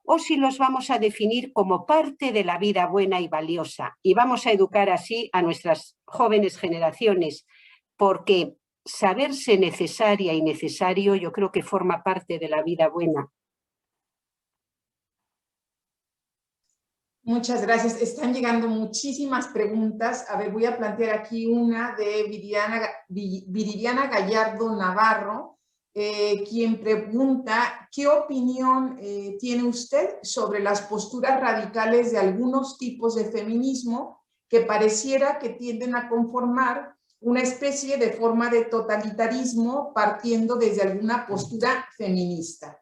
o si los vamos a definir como parte de la vida buena y valiosa. Y vamos a educar así a nuestras jóvenes generaciones, porque saberse necesaria y necesario yo creo que forma parte de la vida buena. Muchas gracias. Están llegando muchísimas preguntas. A ver, voy a plantear aquí una de Viridiana Gallardo Navarro, quien pregunta, ¿qué opinión tiene usted sobre las posturas radicales de algunos tipos de feminismo que pareciera que tienden a conformar una especie de forma de totalitarismo partiendo desde alguna postura feminista?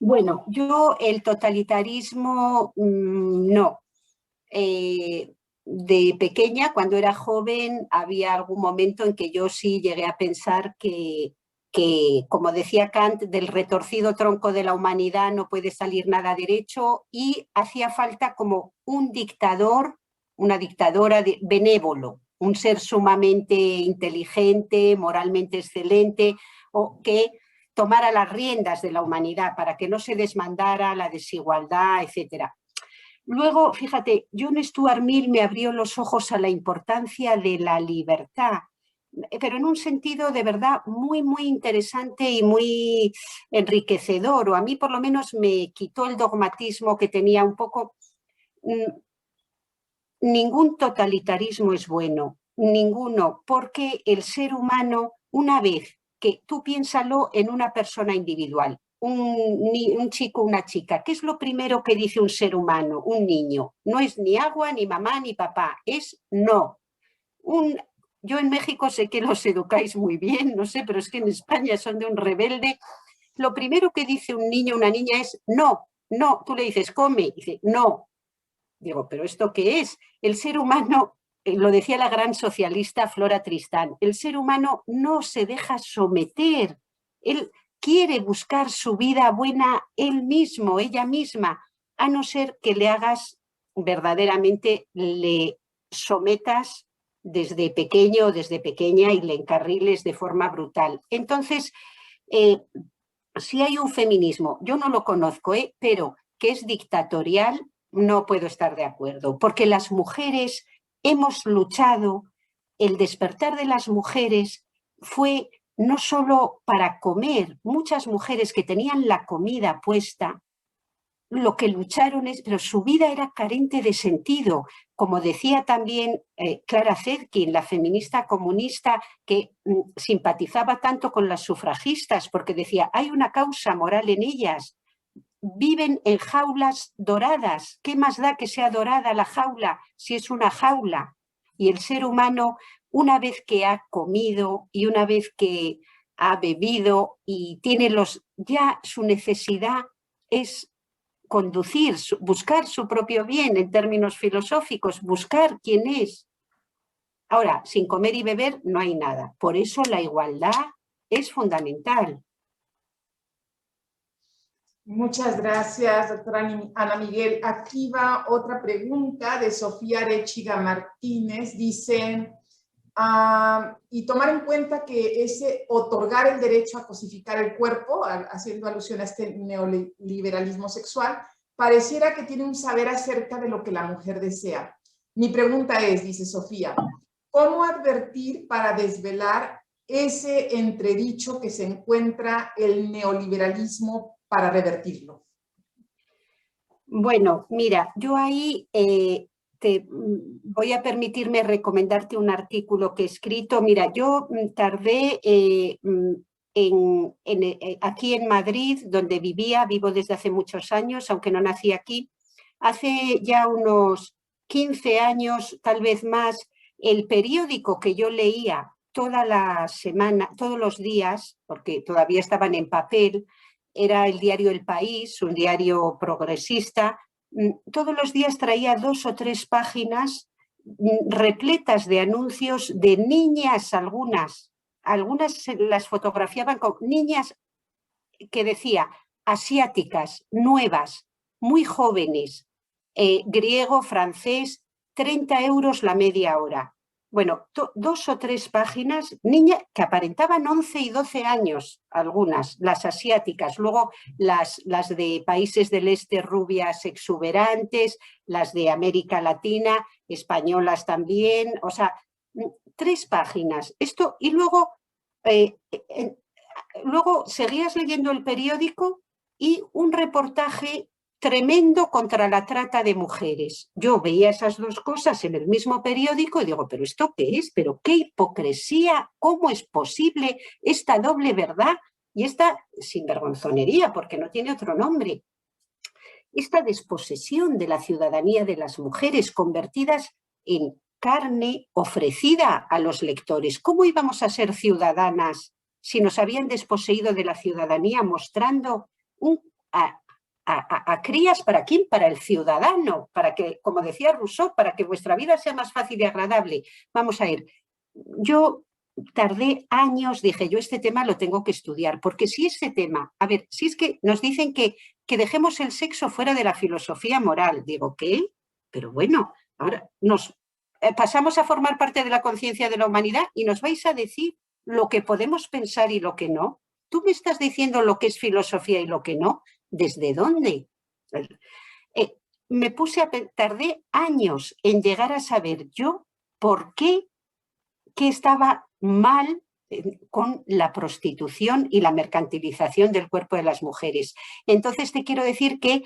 Bueno, yo el totalitarismo no. De pequeña, cuando era joven, había algún momento en que yo sí llegué a pensar que que, como decía Kant, del retorcido tronco de la humanidad no puede salir nada derecho, y hacía falta como un dictador, una dictadora benévolo, un ser sumamente inteligente, moralmente excelente, o que tomara las riendas de la humanidad para que no se desmandara la desigualdad, etc. Luego, fíjate, John Stuart Mill me abrió los ojos a la importancia de la libertad, pero en un sentido de verdad muy, muy interesante y muy enriquecedor, o a mí por lo menos me quitó el dogmatismo que tenía un poco. Ningún totalitarismo es bueno, ninguno, porque el ser humano, una vez que tú piénsalo en una persona individual, un chico, una chica, ¿qué es lo primero que dice un ser humano, un niño? No es ni agua, ni mamá, ni papá, es no. Yo en México sé que los educáis muy bien, no sé, pero es que en España son de un rebelde. Lo primero que dice un niño o una niña es no, no. Tú le dices come, y dice no. Digo, ¿pero esto qué es? El ser humano, lo decía la gran socialista Flora Tristán, el ser humano no se deja someter. Él quiere buscar su vida buena él mismo, ella misma, a no ser que le hagas verdaderamente, le sometas desde pequeño o desde pequeña y le encarriles de forma brutal. Entonces, si hay un feminismo, yo no lo conozco, pero que es dictatorial, no puedo estar de acuerdo, porque las mujeres hemos luchado, el despertar de las mujeres fue no solo para comer, muchas mujeres que tenían la comida puesta, lo que lucharon es, pero su vida era carente de sentido, como decía también Clara Zetkin, la feminista comunista que simpatizaba tanto con las sufragistas, porque decía, hay una causa moral en ellas, viven en jaulas doradas, ¿qué más da que sea dorada la jaula si es una jaula? Y el ser humano, una vez que ha comido y una vez que ha bebido y tiene ya su necesidad es conducir, buscar su propio bien en términos filosóficos, buscar quién es. Ahora, sin comer y beber no hay nada. Por eso la igualdad es fundamental. Muchas gracias, doctora Ana Miguel. Aquí va otra pregunta de Sofía Arechiga Martínez. Dice, y tomar en cuenta que ese otorgar el derecho a cosificar el cuerpo, haciendo alusión a este neoliberalismo sexual, pareciera que tiene un saber acerca de lo que la mujer desea. Mi pregunta es, dice Sofía, ¿cómo advertir para desvelar ese entredicho que se encuentra el neoliberalismo para revertirlo? Bueno, mira, yo ahí voy a permitirme recomendarte un artículo que he escrito. Mira, yo tardé aquí en Madrid, donde vivo desde hace muchos años, aunque no nací aquí. Hace ya unos 15 años, tal vez más, el periódico que yo leía toda la semana, todos los días, porque todavía estaban en papel, era el diario El País, un diario progresista. Todos los días traía 2 o 3 páginas repletas de anuncios de niñas, algunas las fotografiaban con niñas que decía asiáticas, nuevas, muy jóvenes, griego, francés, 30 € la media hora. Bueno, 2 o 3 páginas, niñas que aparentaban 11 y 12 años, algunas, las asiáticas, luego las de países del este, rubias exuberantes, las de América Latina, españolas también, o sea, 3 páginas. Esto, y luego seguías leyendo el periódico y un reportaje tremendo contra la trata de mujeres. Yo veía esas 2 cosas en el mismo periódico y digo, ¿pero esto qué es? ¿Pero qué hipocresía? ¿Cómo es posible esta doble verdad? Y esta sinvergonzonería, porque no tiene otro nombre. Esta desposesión de la ciudadanía de las mujeres convertidas en carne ofrecida a los lectores. ¿Cómo íbamos a ser ciudadanas si nos habían desposeído de la ciudadanía mostrando a crías? ¿Para quién? Para el ciudadano, para que, como decía Rousseau, para que vuestra vida sea más fácil y agradable. Vamos a ir. Yo tardé años, dije yo este tema lo tengo que estudiar, porque si ese tema, a ver, si es que nos dicen que dejemos el sexo fuera de la filosofía moral, digo, ¿qué? Pero bueno, ahora nos pasamos a formar parte de la conciencia de la humanidad y nos vais a decir lo que podemos pensar y lo que no. Tú me estás diciendo lo que es filosofía y lo que no. ¿Desde dónde? Tardé años en llegar a saber yo por qué estaba mal con la prostitución y la mercantilización del cuerpo de las mujeres. Entonces te quiero decir que,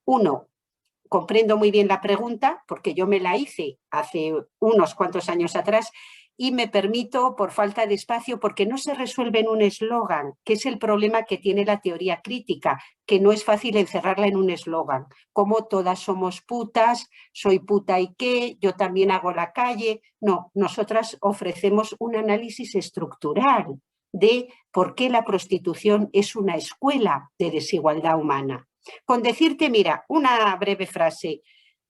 uno, comprendo muy bien la pregunta, porque yo me la hice hace unos cuantos años atrás y me permito, por falta de espacio, porque no se resuelve en un eslogan, que es el problema que tiene la teoría crítica, que no es fácil encerrarla en un eslogan. Como todas somos putas, soy puta y qué, yo también hago la calle. No, nosotras ofrecemos un análisis estructural de por qué la prostitución es una escuela de desigualdad humana. Con decirte, mira, una breve frase,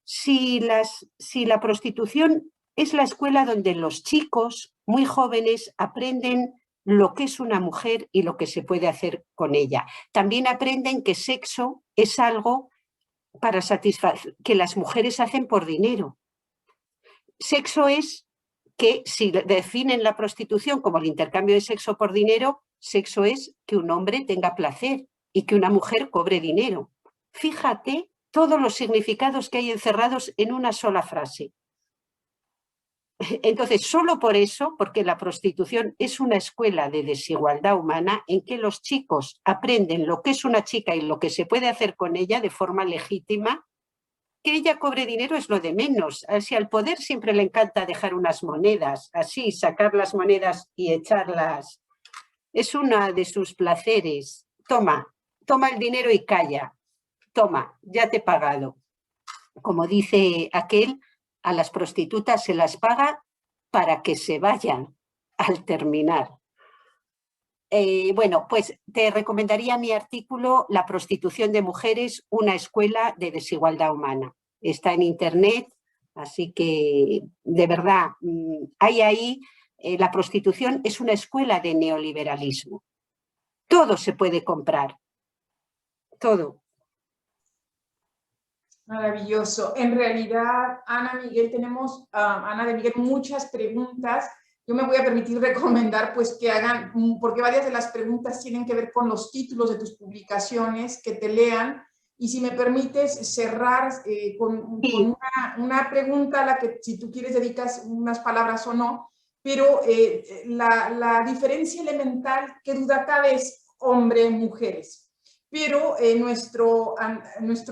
si la prostitución es la escuela donde los chicos muy jóvenes aprenden lo que es una mujer y lo que se puede hacer con ella. También aprenden que sexo es algo para satisfacer, que las mujeres hacen por dinero. Sexo es que, si definen la prostitución como el intercambio de sexo por dinero, sexo es que un hombre tenga placer y que una mujer cobre dinero. Fíjate todos los significados que hay encerrados en una sola frase. Entonces, solo por eso, porque la prostitución es una escuela de desigualdad humana en que los chicos aprenden lo que es una chica y lo que se puede hacer con ella de forma legítima, que ella cobre dinero es lo de menos. Así, al poder siempre le encanta dejar unas monedas, así, sacar las monedas y echarlas. Es uno de sus placeres. Toma el dinero y calla. Toma, ya te he pagado. Como dice aquel, a las prostitutas se las paga para que se vayan al terminar. Bueno, pues te recomendaría mi artículo La prostitución de mujeres, una escuela de desigualdad humana. Está en internet, así que de verdad, hay ahí, la prostitución es una escuela de neoliberalismo. Todo se puede comprar, todo. Maravilloso. En realidad, Ana de Miguel, muchas preguntas. Yo me voy a permitir recomendar pues que hagan, porque varias de las preguntas tienen que ver con los títulos de tus publicaciones, que te lean. Y si me permites cerrar con una pregunta a la que, si tú quieres, dedicas unas palabras o no, pero la diferencia elemental, que duda cabe, es hombre-mujeres. Pero nuestro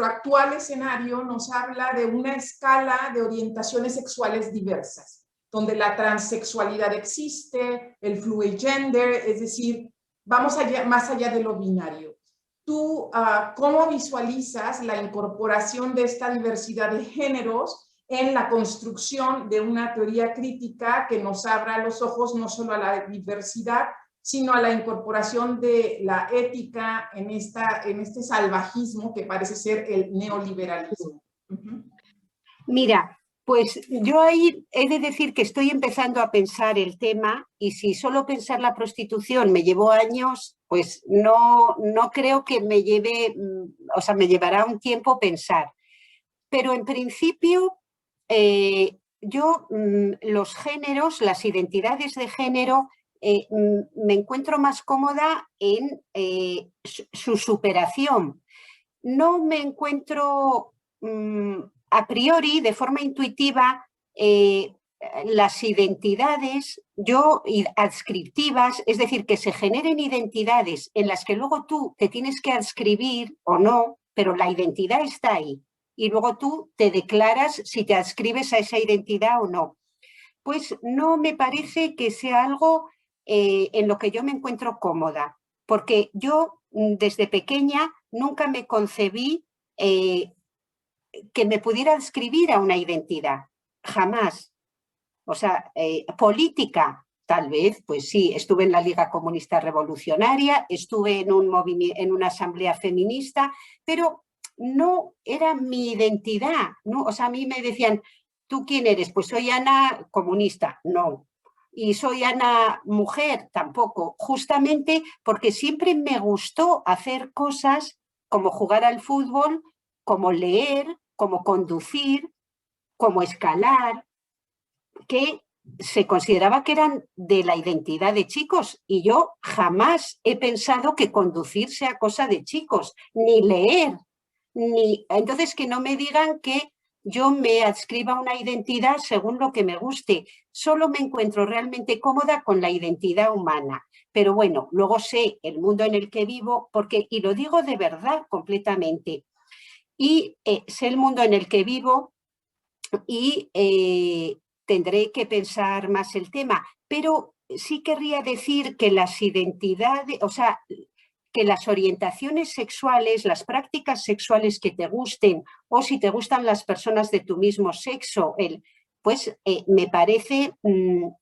actual escenario nos habla de una escala de orientaciones sexuales diversas, donde la transexualidad existe, el fluid gender, es decir, vamos más allá de lo binario. ¿Tú cómo visualizas la incorporación de esta diversidad de géneros en la construcción de una teoría crítica que nos abra los ojos no solo a la diversidad, sino a la incorporación de la ética en este salvajismo que parece ser el neoliberalismo? Mira, pues yo ahí he de decir que estoy empezando a pensar el tema, y si solo pensar la prostitución me llevó años, pues no creo que me lleve, o sea, me llevará un tiempo pensar. Pero en principio, yo los géneros, las identidades de género, me encuentro más cómoda en su superación. No me encuentro a priori, de forma intuitiva, las identidades adscriptivas, es decir, que se generen identidades en las que luego tú te tienes que adscribir o no, pero la identidad está ahí. Y luego tú te declaras si te adscribes a esa identidad o no. Pues no me parece que sea algo en lo que yo me encuentro cómoda, porque yo desde pequeña nunca me concebí que me pudiera adscribir a una identidad, jamás. O sea, política, tal vez, pues sí, estuve en la Liga Comunista Revolucionaria, estuve en una asamblea feminista, pero no era mi identidad, ¿no? O sea, a mí me decían, ¿tú quién eres? Pues soy Ana, comunista. No, Y soy Ana mujer, tampoco, justamente porque siempre me gustó hacer cosas como jugar al fútbol, como leer, como conducir, como escalar, que se consideraba que eran de la identidad de chicos, y yo jamás he pensado que conducir sea cosa de chicos, ni leer, ni... Entonces que no me digan que yo me adscriba una identidad según lo que me guste. Solo me encuentro realmente cómoda con la identidad humana. Pero bueno, luego sé el mundo en el que vivo, porque, y lo digo de verdad completamente, y sé el mundo en el que vivo y tendré que pensar más el tema. Pero sí querría decir que las identidades, o sea, que las orientaciones sexuales, las prácticas sexuales que te gusten, o si te gustan las personas de tu mismo sexo, pues me parece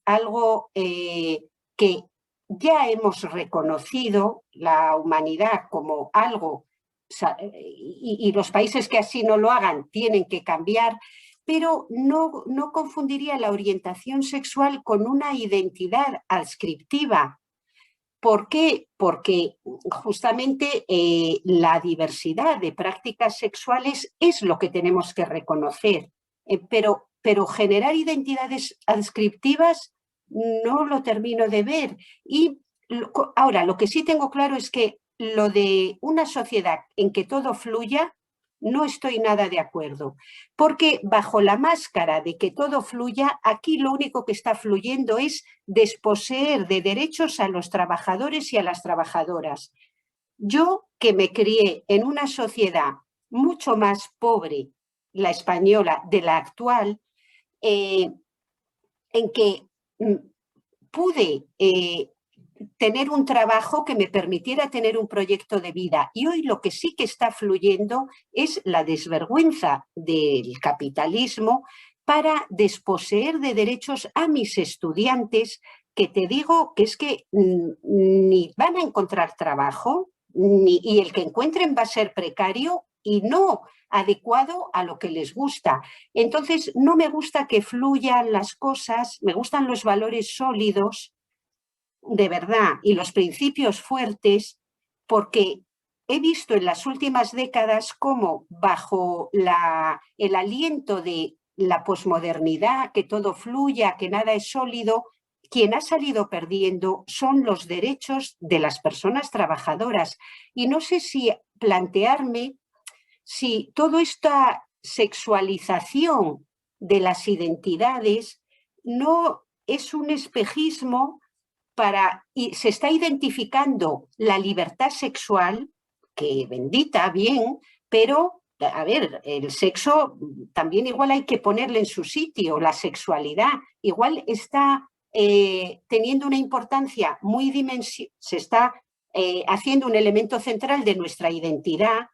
algo que ya hemos reconocido la humanidad como algo, y los países que así no lo hagan tienen que cambiar, pero no confundiría la orientación sexual con una identidad adscriptiva. ¿Por qué? Porque justamente la diversidad de prácticas sexuales es lo que tenemos que reconocer, pero generar identidades adscriptivas no lo termino de ver. Y ahora, lo que sí tengo claro es que lo de una sociedad en que todo fluya, no estoy nada de acuerdo, porque bajo la máscara de que todo fluya, aquí lo único que está fluyendo es desposeer de derechos a los trabajadores y a las trabajadoras. Yo, que me crié en una sociedad mucho más pobre, la española, de la actual, en que pude tener un trabajo que me permitiera tener un proyecto de vida. Y hoy lo que sí que está fluyendo es la desvergüenza del capitalismo para desposeer de derechos a mis estudiantes, que te digo que es que ni van a encontrar trabajo, y el que encuentren va a ser precario y no adecuado a lo que les gusta. Entonces, no me gusta que fluyan las cosas, me gustan los valores sólidos, de verdad, y los principios fuertes, porque he visto en las últimas décadas cómo bajo el aliento de la posmodernidad, que todo fluya, que nada es sólido, quien ha salido perdiendo son los derechos de las personas trabajadoras. Y no sé si plantearme si toda esta sexualización de las identidades no es un espejismo y se está identificando la libertad sexual, que bendita, bien, pero, a ver, el sexo también igual hay que ponerle en su sitio, la sexualidad, igual está teniendo una importancia muy se está haciendo un elemento central de nuestra identidad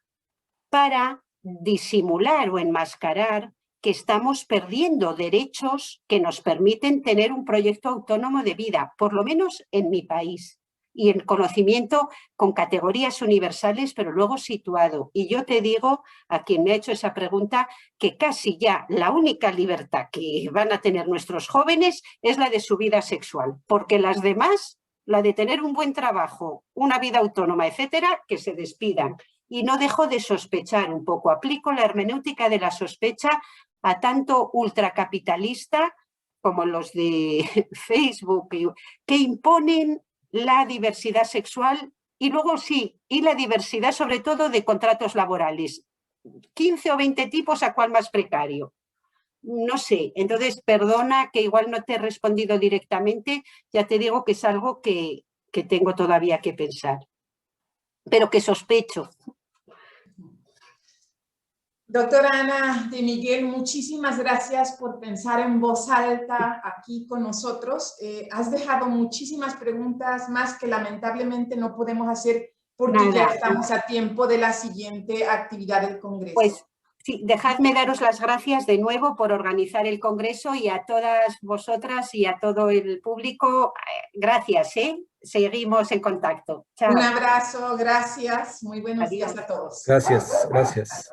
para disimular o enmascarar que estamos perdiendo derechos que nos permiten tener un proyecto autónomo de vida, por lo menos en mi país, y el conocimiento con categorías universales, pero luego situado. Y yo te digo, a quien me ha hecho esa pregunta, que casi ya la única libertad que van a tener nuestros jóvenes es la de su vida sexual, porque las demás, la de tener un buen trabajo, una vida autónoma, etcétera, que se despidan. Y no dejo de sospechar un poco, aplico la hermenéutica de la sospecha a tanto ultracapitalista como los de Facebook, que imponen la diversidad sexual y luego sí, y la diversidad sobre todo de contratos laborales. 15 o 20 tipos, a cuál más precario. No sé, entonces perdona que igual no te he respondido directamente, ya te digo que es algo que tengo todavía que pensar, pero que sospecho. Doctora Ana de Miguel, muchísimas gracias por pensar en voz alta aquí con nosotros. Has dejado muchísimas preguntas más que lamentablemente no podemos hacer porque ya estamos a tiempo de la siguiente actividad del Congreso. Pues sí, dejadme daros las gracias de nuevo por organizar el Congreso y a todas vosotras y a todo el público. Gracias, seguimos en contacto. Chao. Un abrazo, gracias. Muy buenos días a todos. Gracias, gracias.